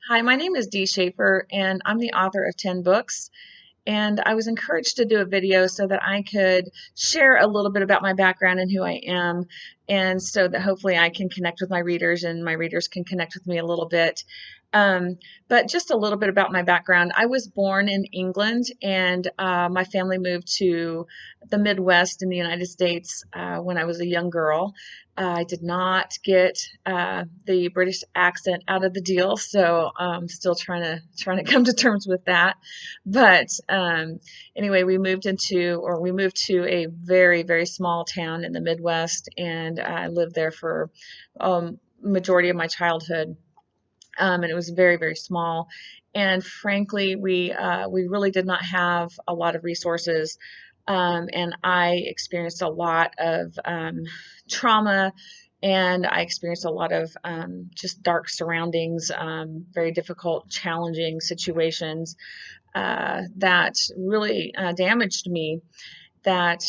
Hi, my name is Dee Schaefer, and I'm the author of 10 books. And I was encouraged to do a video so that I could share a little bit about my background and who I am, and so that hopefully I can connect with my readers and my readers can connect with me a little bit. Um, but just a little bit about my background. I was born in England, and my family moved to the Midwest in the United States when I was a young girl. I did not get the British accent out of the deal, so I'm still trying to come to terms with that. But anyway, we moved to a very, very small town in the Midwest, and I lived there for majority of my childhood. And it was very, very small. And frankly, we really did not have a lot of resources, and I experienced a lot of trauma, and I experienced a lot of just dark surroundings, very difficult, challenging situations that really damaged me, that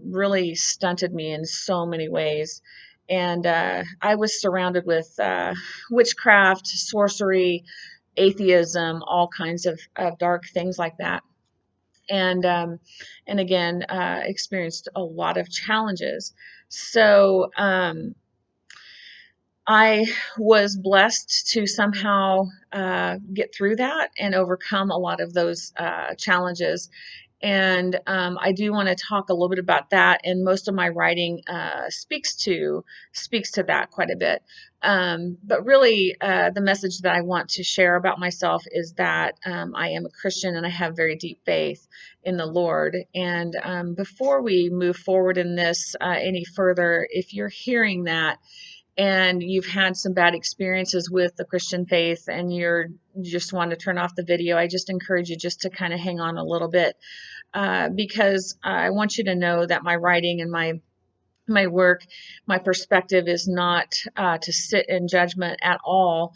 really stunted me in so many ways. And I was surrounded with witchcraft, sorcery, atheism, all kinds of dark things like that. And again, experienced a lot of challenges. So I was blessed to somehow get through that and overcome a lot of those challenges. And I do want to talk a little bit about that. And most of my writing speaks to that quite a bit. But really, the message that I want to share about myself is that I am a Christian and I have very deep faith in the Lord. And before we move forward in this any further, if you're hearing that and you've had some bad experiences with the Christian faith and you just want to turn off the video, I just encourage you just to kind of hang on a little bit, because I want you to know that my writing and my work, my perspective is not to sit in judgment at all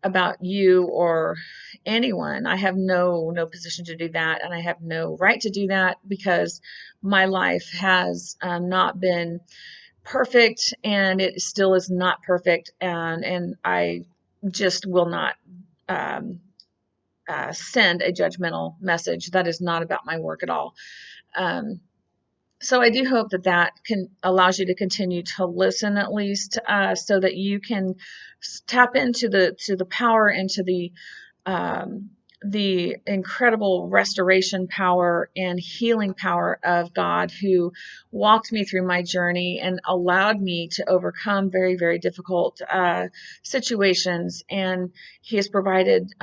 about you or anyone. I have no position to do that, and I have no right to do that because my life has not been perfect, and it still is not perfect, and I just will not um, send a judgmental message. That is not about my work at all. Um, so I do hope that that can allows you to continue to listen at least, so that you can tap into the power, into um, the incredible restoration power and healing power of God, who walked me through my journey and allowed me to overcome very, very difficult situations. And He has provided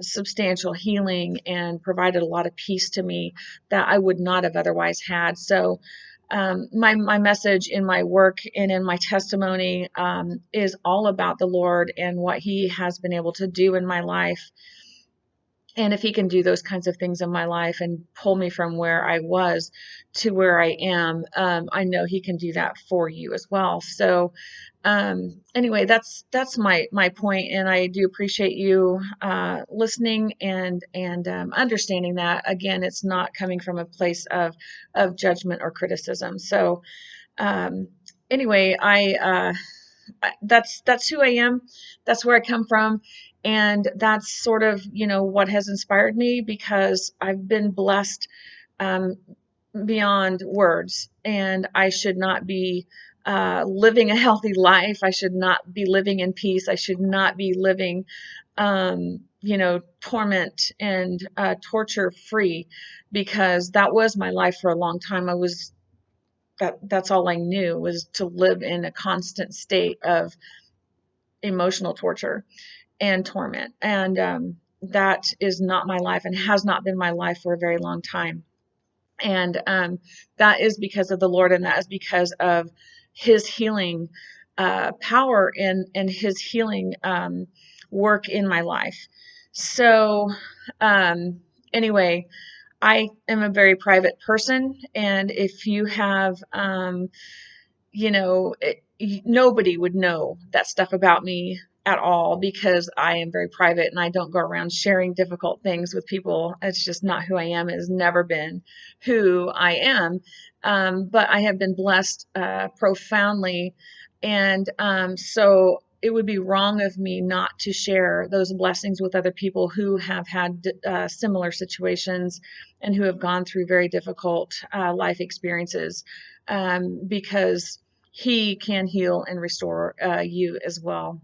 substantial healing and provided a lot of peace to me that I would not have otherwise had. So, my message in my work and in my testimony is all about the Lord and what He has been able to do in my life. And if He can do those kinds of things in my life and pull me from where I was to where I am, I know He can do that for you as well. So anyway, that's my point, and I do appreciate you listening and understanding that. Again, it's not coming from a place of judgment or criticism. So um, anyway, that's who I am. That's where I come from. And that's sort of, what has inspired me, because I've been blessed um, beyond words, and I should not be living a healthy life. I should not be living in peace. I should not be living, torment and torture free, because that was my life for a long time. That's all I knew, was to live in a constant state of emotional torture and torment. And that is not my life and has not been my life for a very long time. And that is because of the Lord, and that is because of His healing power and His healing work in my life. So, anyway, I am a very private person, and if you have, nobody would know that stuff about me at all, because I am very private and I don't go around sharing difficult things with people. It's just not who I am. It has never been who I am. But I have been blessed profoundly. And so it would be wrong of me not to share those blessings with other people who have had similar situations and who have gone through very difficult life experiences, because He can heal and restore you as well.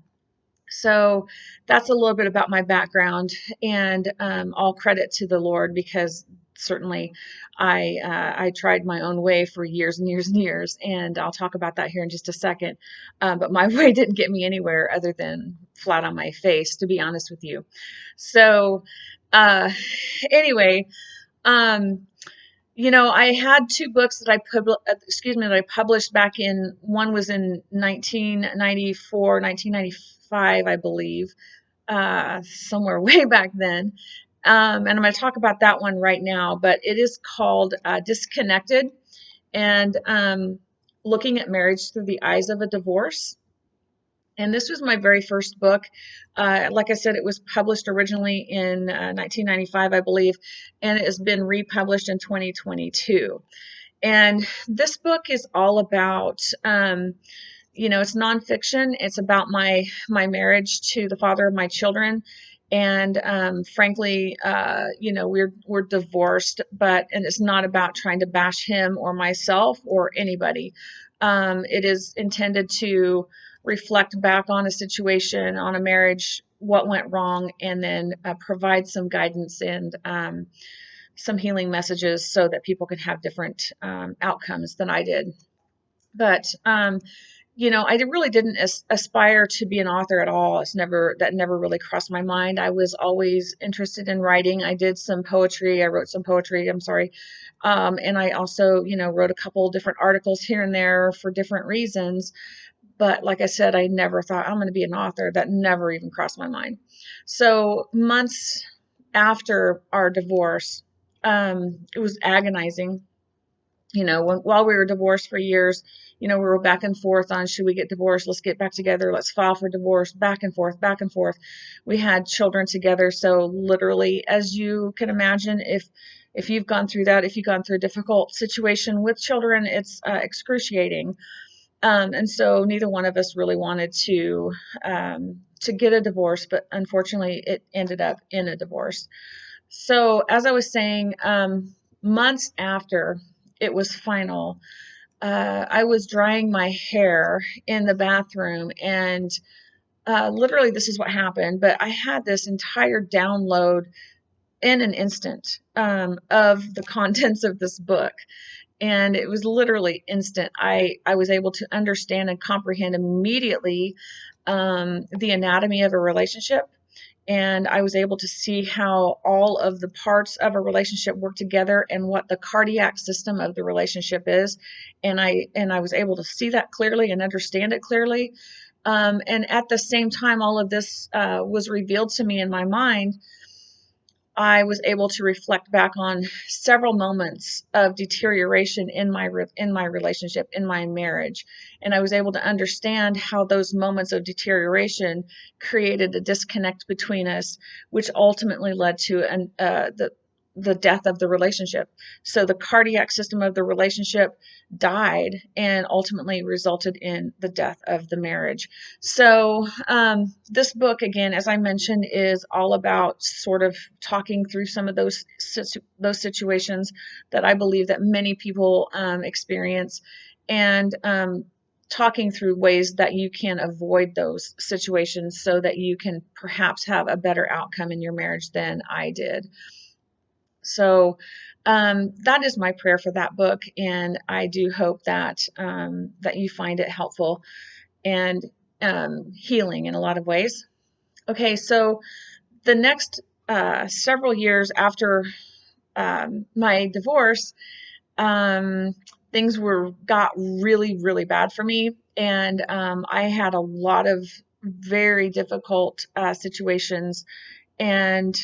So that's a little bit about my background, and all credit to the Lord, because certainly I tried my own way for years and years and years, and I'll talk about that here in just a second. But my way didn't get me anywhere other than flat on my face, to be honest with you. So uh, anyway, um, I had two books that I published back in. One was in 1994, 1995, I believe, somewhere way back then. And I'm going to talk about that one right now, but it is called Disconnected, and looking at marriage through the eyes of a divorce. And this was my very first book. Like I said, it was published originally in 1995, I believe, and it has been republished in 2022. And this book is all about, it's nonfiction. It's about my marriage to the father of my children, and frankly, we're divorced, and it's not about trying to bash him or myself or anybody. It is intended to reflect back on a situation, on a marriage, what went wrong, and then provide some guidance and some healing messages so that people can have different outcomes than I did. But I really didn't aspire to be an author at all. That never really crossed my mind. I was always interested in writing. I did some poetry. I wrote some poetry. I'm sorry. And I also, wrote a couple different articles here and there for different reasons. But like I said, I never thought I'm going to be an author. That never even crossed my mind. So months after our divorce, it was agonizing. While we were divorced for years, we were back and forth on, should we get divorced? Let's get back together. Let's file for divorce. Back and forth, back and forth. We had children together. So literally, as you can imagine, if you've gone through that, if you've gone through a difficult situation with children, it's excruciating. And so neither one of us really wanted to get a divorce, but unfortunately, it ended up in a divorce. So as I was saying, months after it was final, I was drying my hair in the bathroom, and literally this is what happened. But I had this entire download in an instant of the contents of this book. And it was literally instant. I was able to understand and comprehend immediately the anatomy of a relationship, and I was able to see how all of the parts of a relationship work together and what the cardiac system of the relationship is. And I was able to see that clearly and understand it clearly. And at the same time, all of this was revealed to me in my mind. I was able to reflect back on several moments of deterioration in my relationship, in my marriage, and I was able to understand how those moments of deterioration created a disconnect between us, which ultimately led to the death of the relationship. So the cardiac system of the relationship died and ultimately resulted in the death of the marriage. So this book, again, as I mentioned, is all about sort of talking through some of those situations that I believe that many people experience, and talking through ways that you can avoid those situations so that you can perhaps have a better outcome in your marriage than I did. So that is my prayer for that book, and I do hope that that you find it helpful and healing in a lot of ways. Okay, so the next several years after my divorce, things got really, really bad for me, and I had a lot of very difficult situations, and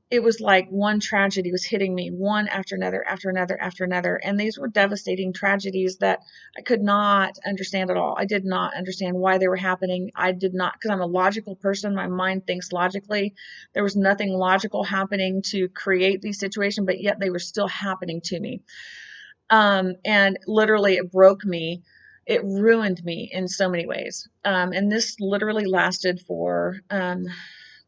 it was like one tragedy was hitting me, one after another, after another, after another. And these were devastating tragedies that I could not understand at all. I did not understand why they were happening. I did not, because I'm a logical person. My mind thinks logically. There was nothing logical happening to create these situations, but yet they were still happening to me. And literally it broke me. it ruined me in so many ways. And this literally lasted for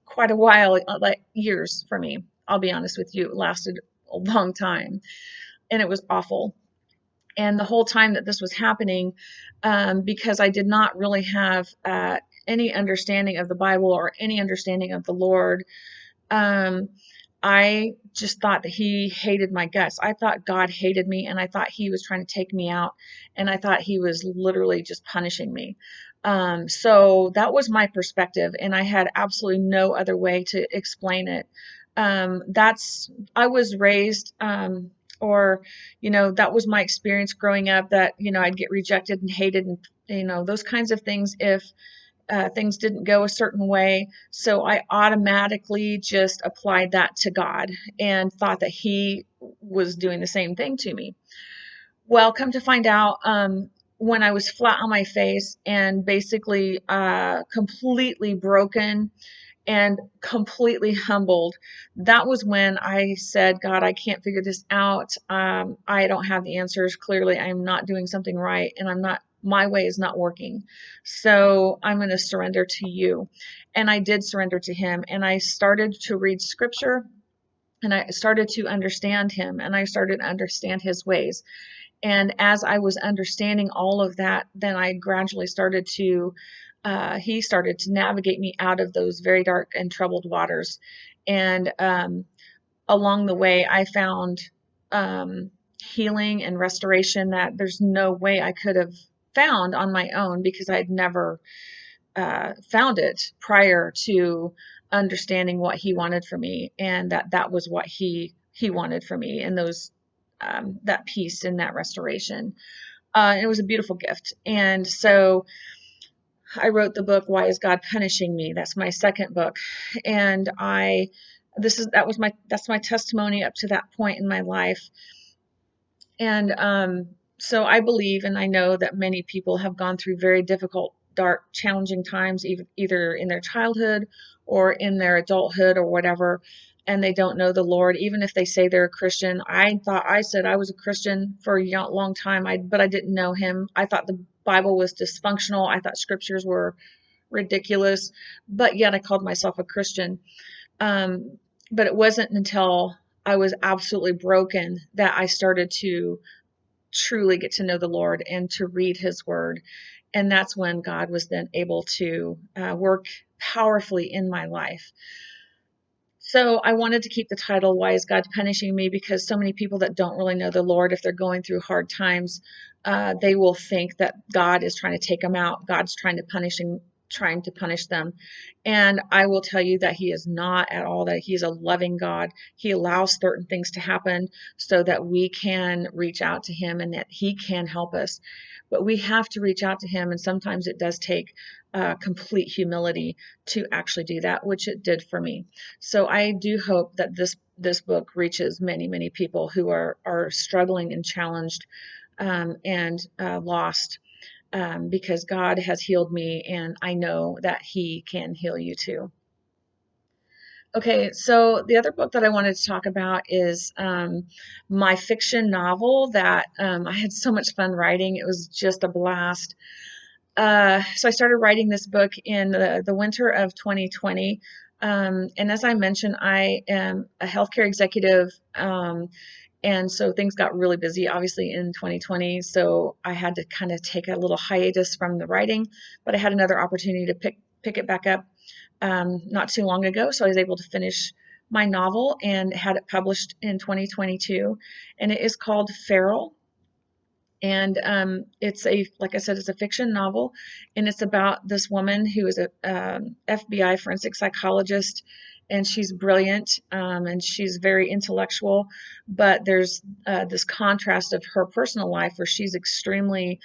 quite a while, like years for me. I'll be honest with you, it lasted a long time, and it was awful. And the whole time that this was happening, because I did not really have any understanding of the Bible or any understanding of the Lord, um, I just thought that he hated my guts. I thought God hated me, and I thought he was trying to take me out, and I thought he was literally just punishing me. So that was my perspective, and I had absolutely no other way to explain it. That's I was raised, or that was my experience growing up. That I'd get rejected and hated, and those kinds of things if things didn't go a certain way. So I automatically just applied that to God and thought that He was doing the same thing to me. Well, come to find out, when I was flat on my face and basically completely broken and completely humbled, that was when I said, God, I can't figure this out. I don't have the answers. Clearly, I'm not doing something right, and my way is not working. So I'm going to surrender to you. And I did surrender to him, and I started to read scripture, and I started to understand him, and I started to understand his ways. And as I was understanding all of that, then I gradually started to, he started to navigate me out of those very dark and troubled waters. And along the way, I found healing and restoration that there's no way I could have found on my own, because I'd never found it prior to understanding what he wanted for me, and that was what he wanted for me, and those that peace and that restoration. And it was a beautiful gift. And so I wrote the book, Why is God Punishing Me? That's my second book. And that's my testimony up to that point in my life. And so I believe and I know that many people have gone through very difficult, dark, challenging times, either in their childhood or in their adulthood or whatever, and they don't know the Lord. Even if they say they're a Christian, I said I was a Christian for a long time, but I didn't know Him. I thought the Bible was dysfunctional. I thought scriptures were ridiculous, but yet I called myself a Christian. But it wasn't until I was absolutely broken that I started to truly get to know the Lord and to read His Word. And that's when God was then able to work powerfully in my life. So I wanted to keep the title, Why is God Punishing Me? Because so many people that don't really know the Lord, if they're going through hard times, they will think that God is trying to take them out. God's trying to punish them. And I will tell you that He is not at all, that He is a loving God. He allows certain things to happen so that we can reach out to Him and that He can help us. But we have to reach out to Him, and sometimes it does take complete humility to actually do that, which it did for me. So I do hope that this book reaches many people who are struggling and challenged, and lost, because God has healed me, and I know that He can heal you too. Okay, so the other book that I wanted to talk about is my fiction novel that I had so much fun writing. It was just a blast. So I started writing this book in the winter of 2020. And as I mentioned, I am a healthcare executive. And so things got really busy, obviously, in 2020. So I had to kind of take a little hiatus from the writing, but I had another opportunity to pick it back up not too long ago. So I was able to finish my novel and had it published in 2022. And it is called Feral. And like I said, it's a fiction novel, and it's about this woman who is a FBI forensic psychologist, and she's brilliant, and she's very intellectual. But there's this contrast of her personal life where she's extremely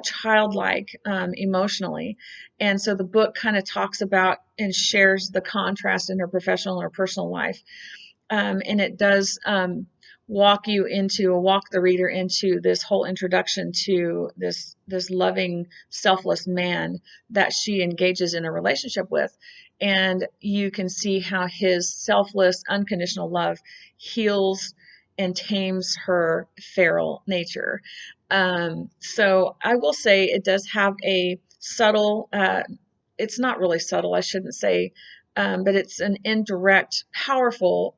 childlike emotionally, and so the book kind of talks about and shares the contrast in her professional and her personal life. And it does walk the reader into this whole introduction to this loving, selfless man that she engages in a relationship with. And you can see how his selfless, unconditional love heals and tames her feral nature. So I will say it does have a subtle, it's not really subtle, I shouldn't say, but it's an indirect, powerful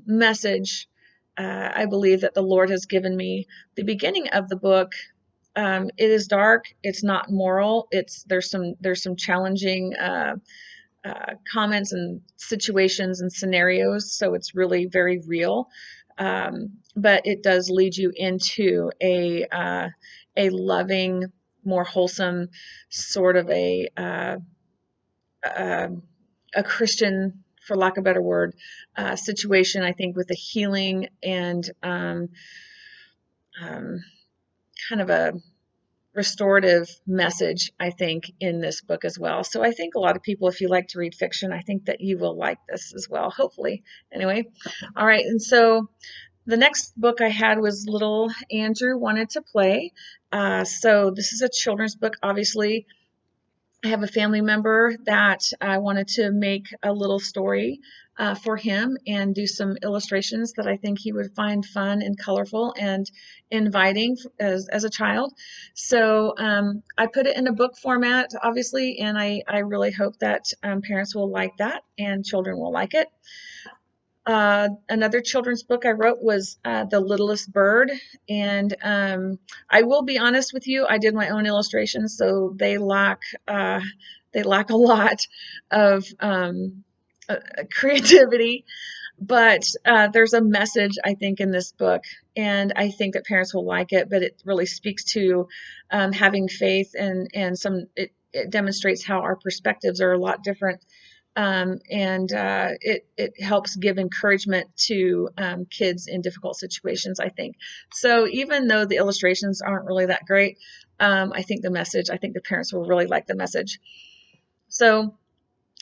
message. I believe that the Lord has given me. The beginning of the book, it is dark. It's not moral. There's some challenging comments and situations and scenarios, so it's really very real. But it does lead you into a loving, more wholesome sort of uh, a Christian, for lack of a better word, situation. I think with a healing and um, kind of a restorative message, I think, in this book as well. So I think a lot of people, if you like to read fiction, I think that you will like this as well, hopefully. Anyway, all right. And so the next book I had was Little Andrew Wanted to Play. So this is a children's book, obviously. I have a family member that I wanted to make a little story for him and do some illustrations that I think he would find fun and colorful and inviting as a child. So I put it in a book format, obviously, and I really hope that parents will like that and children will like it. Another children's book I wrote was The Littlest Bird, and I will be honest with you, I did my own illustrations, so they lack a lot of creativity. But there's a message, I think, in this book, and I think that parents will like it. But it really speaks to having faith, and it demonstrates how our perspectives are a lot different, and it helps give encouragement to kids in difficult situations, I think. So even though the illustrations aren't really that great, I think the parents will really like the message. So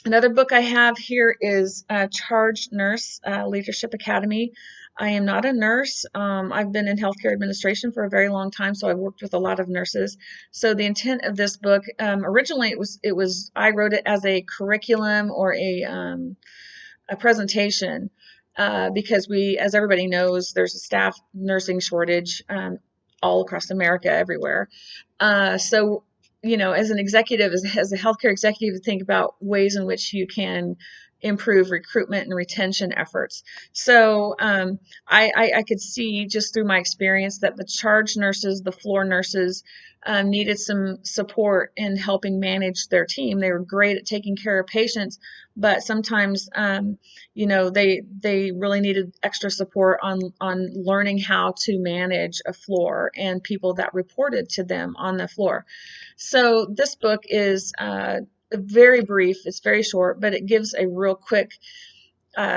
another book I have here is Charged Nurse Leadership Academy. I am not a nurse. I've been in healthcare administration for a very long time, so I've worked with a lot of nurses. So the intent of this book, originally it was I wrote it as a curriculum or a presentation, because as everybody knows, there's a staff nursing shortage all across America, everywhere. So, as an executive, as a healthcare executive, think about ways in which you can improve recruitment and retention efforts. So I could see just through my experience that the charge nurses, the floor nurses, needed some support in helping manage their team. They were great at taking care of patients, but sometimes they really needed extra support on learning how to manage a floor and people that reported to them on the floor. So this book is very brief. It's very short, but it gives a real quick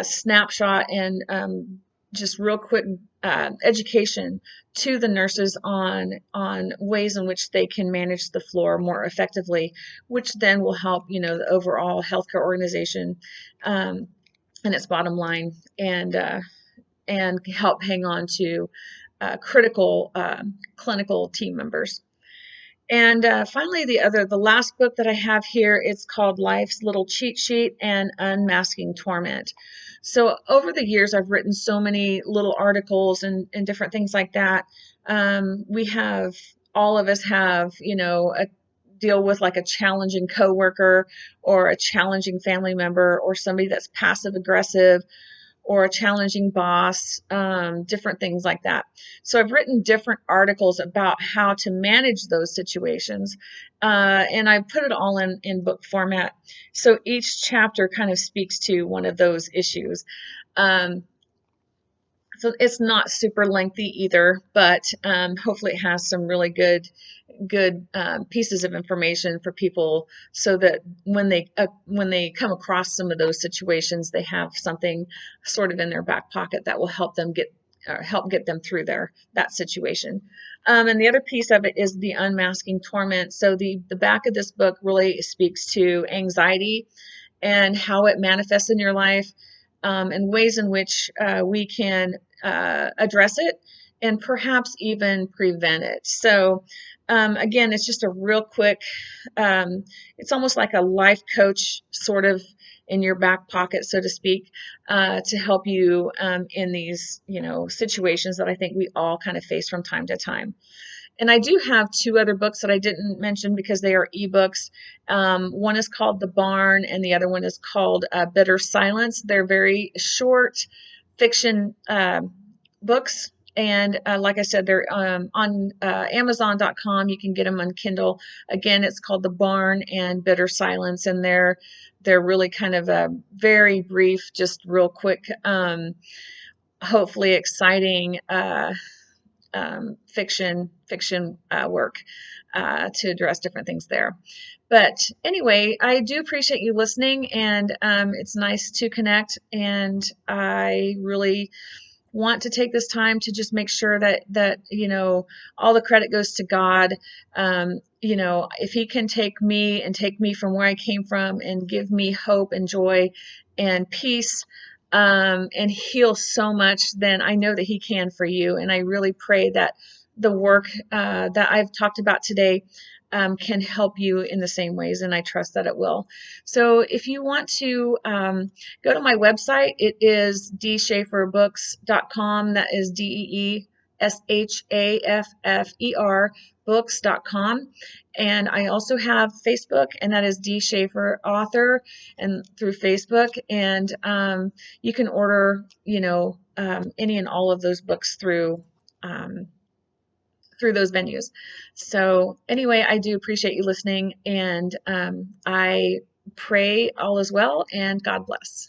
snapshot and just real quick education to the nurses on ways in which they can manage the floor more effectively, which then will help the overall healthcare organization and its bottom line, and help hang on to critical clinical team members. And finally, the last book that I have here, it's called Life's Little Cheat Sheet and Unmasking Torment. So over the years, I've written so many little articles and different things like that. All of us have, deal with like a challenging coworker or a challenging family member or somebody that's passive aggressive or a challenging boss, different things like that. So I've written different articles about how to manage those situations, and I put it all in book format. So each chapter kind of speaks to one of those issues. Um, so it's not super lengthy either, but hopefully it has some really good pieces of information for people, so that when they come across some of those situations, they have something sort of in their back pocket that will help get them through that situation. And the other piece of it is the unmasking torment. So the back of this book really speaks to anxiety and how it manifests in your life, and ways in which we can address it and perhaps even prevent it. So again, it's just a real quick, it's almost like a life coach sort of in your back pocket, so to speak, to help you in these, situations that I think we all kind of face from time to time. And I do have two other books that I didn't mention because they are ebooks. One is called The Barn, and the other one is called Bitter Silence. They're very short fiction books. And like I said, they're on Amazon.com. You can get them on Kindle. Again, it's called The Barn and Bitter Silence, and they're really kind of a very brief, just real quick, hopefully exciting fiction work to address different things there. But anyway, I do appreciate you listening, and it's nice to connect. And I really want to take this time to just make sure that all the credit goes to God. If He can take me and take me from where I came from and give me hope and joy and peace, and heal so much, then I know that He can for you. And I really pray that the work that I've talked about today can help you in the same ways, and I trust that it will. So if you want to go to my website, it is deeschaefferbooks.com. That is DEESHAFFER books.com. And I also have Facebook, and that is D. Schaeffer Author, and through Facebook. And you can order, any and all of those books through those venues. So anyway, I do appreciate you listening, and I pray all is well, and God bless.